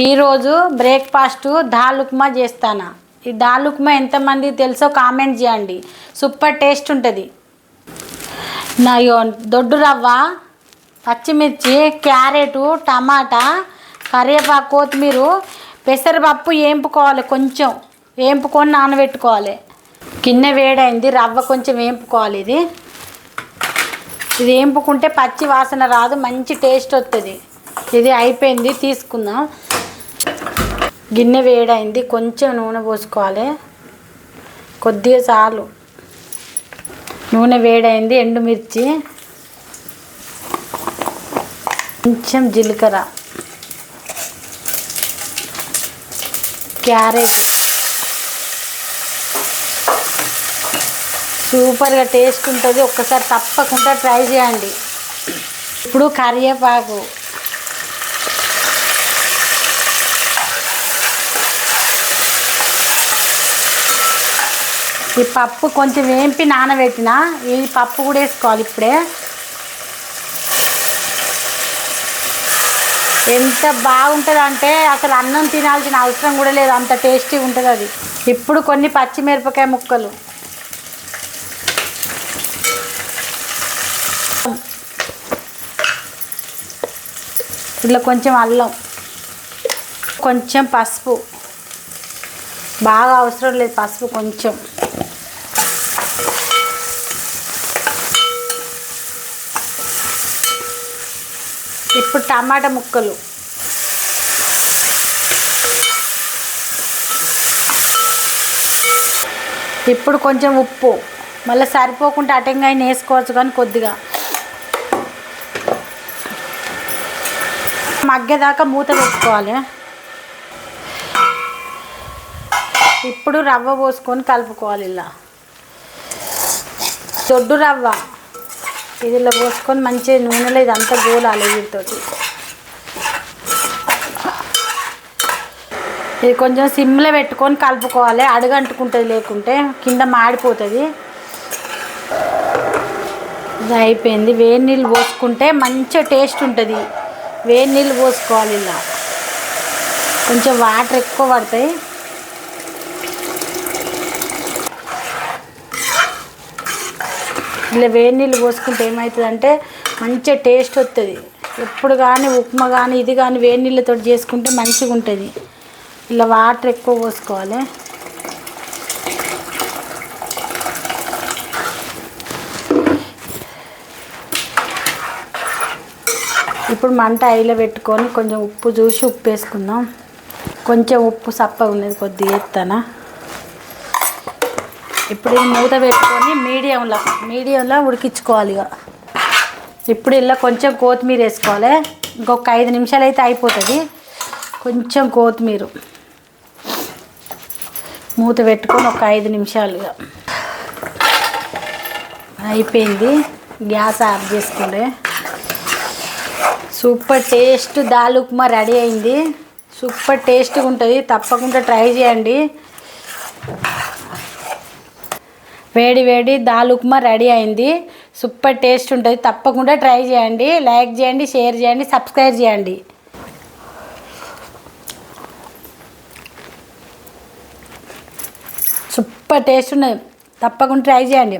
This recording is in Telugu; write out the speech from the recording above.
ఈరోజు బ్రేక్ఫాస్ట్ దాల్ ఉప్మా చేస్తాను. ఈ దాల్ ఉప్మా ఎంతమంది తెలుసో కామెంట్ చేయండి. సూపర్ టేస్ట్ ఉంటుంది. నా దొడ్డు రవ్వ, పచ్చిమిర్చి, క్యారెట్, టమాటా, కరివేపాకు, కొత్తిమీర, పెసరపప్పు వేంపుకోవాలి. కొంచెం వేంపుకొని నానబెట్టుకోవాలి. గిన్నె వేడైంది, రవ్వ కొంచెం వేంపుకోవాలి. ఇది వేంపుకుంటే పచ్చి వాసన రాదు, మంచి టేస్ట్ వస్తుంది. ఇది అయిపోయింది, తీసుకుందాం. గిన్నె వేడైంది, కొంచెం నూనె పోసుకోవాలి. కొద్దిగా చాలు. నూనె వేడైంది, ఎండుమిర్చి, కొంచెం జీలకర్ర, క్యారెట్. సూపర్గా టేస్ట్ ఉంటుంది. ఒక్కసారి తప్పకుండా ట్రై చేయండి. ఇప్పుడు కరివేపాకు, ఈ పప్పు కొంచెం వేంపి నానబెట్టిన ఈ పప్పు కూడా వేసుకోవాలి. ఇప్పుడే ఎంత బాగుంటుంది అంటే అసలు అన్నం తినాల్సిన అవసరం కూడా లేదు, అంత టేస్టీగా ఉంటుంది అది. ఇప్పుడు కొన్ని పచ్చిమిరపకాయ ముక్కలు, ఇట్లా కొంచెం అల్లం, కొంచెం పసుపు, బాగా అవసరం లేదు పసుపు, కొంచెం. ఇప్పుడు టమాటా ముక్కలు, ఇప్పుడు కొంచెం ఉప్పు, మళ్ళీ సరిపోకుండా అటంగా అయినా వేసుకోవచ్చు, కానీ కొద్దిగా మగ్గేదాకా మూత పెట్టుకోవాలి. ఇప్పుడు రవ్వ పోసుకొని కలుపుకోవాలి. ఇలా దొడ్డు రవ్వ ఇదిలో పోసుకొని మంచిగా నూనెలో ఇదంతా గోలాలి. వీటితోటి ఇది కొంచెం సిమ్లో పెట్టుకొని కలుపుకోవాలి. అడుగంటుకుంటుంది, లేకుంటే కింద మాడిపోతుంది. ఇది అయిపోయింది. వేడి నీళ్ళు పోసుకుంటే మంచిగా టేస్ట్ ఉంటుంది. వేడి నీళ్ళు పోసుకోవాలి. ఇలా కొంచెం వాటర్ ఎక్కువ పడతాయి. ఇలా వేడి నీళ్ళు పోసుకుంటే ఏమవుతుందంటే మంచిగా టేస్ట్ వస్తుంది. ఎప్పుడు కానీ ఉప్మా కానీ ఇది కానీ వేడి నీళ్ళతో చేసుకుంటే మంచిగా ఉంటుంది. ఇలా వాటర్ ఎక్కువ పోసుకోవాలి. ఇప్పుడు మంట ఐలో పెట్టుకొని కొంచెం ఉప్పు చూసి ఉప్పు వేసుకుందాం. కొంచెం ఉప్పు సప్పగా ఉన్నది, కొద్దిగా వేస్తానా. ఇప్పుడు ఇది మూత పెట్టుకొని మీడియంలో ఉడికించుకోవాలి. ఇక ఇప్పుడు ఇలా కొంచెం కొత్తిమీర వేసుకోవాలి. ఇంకొక 5 నిమిషాలు అయితే అయిపోతుంది. కొంచెం కొత్తిమీర మూత పెట్టుకొని ఒక 5 నిమిషాలుగా అయిపోయింది. గ్యాస్ ఆఫ్ చేసుకోండి. Super taste dal upma ready అయింది. సూపర్ టేస్ట్గా ఉంటుంది. తప్పకుండా ట్రై చేయండి. వేడి వేడి దాల్ ఉప్మా రెడీ అయింది. సూపర్ టేస్ట్ ఉంటుంది. తప్పకుండా ట్రై చేయండి. లైక్ చేయండి, షేర్ చేయండి, సబ్స్క్రైబ్ చేయండి. సూపర్ టేస్ట్ ఉన్నది. తప్పకుండా ట్రై చేయండి.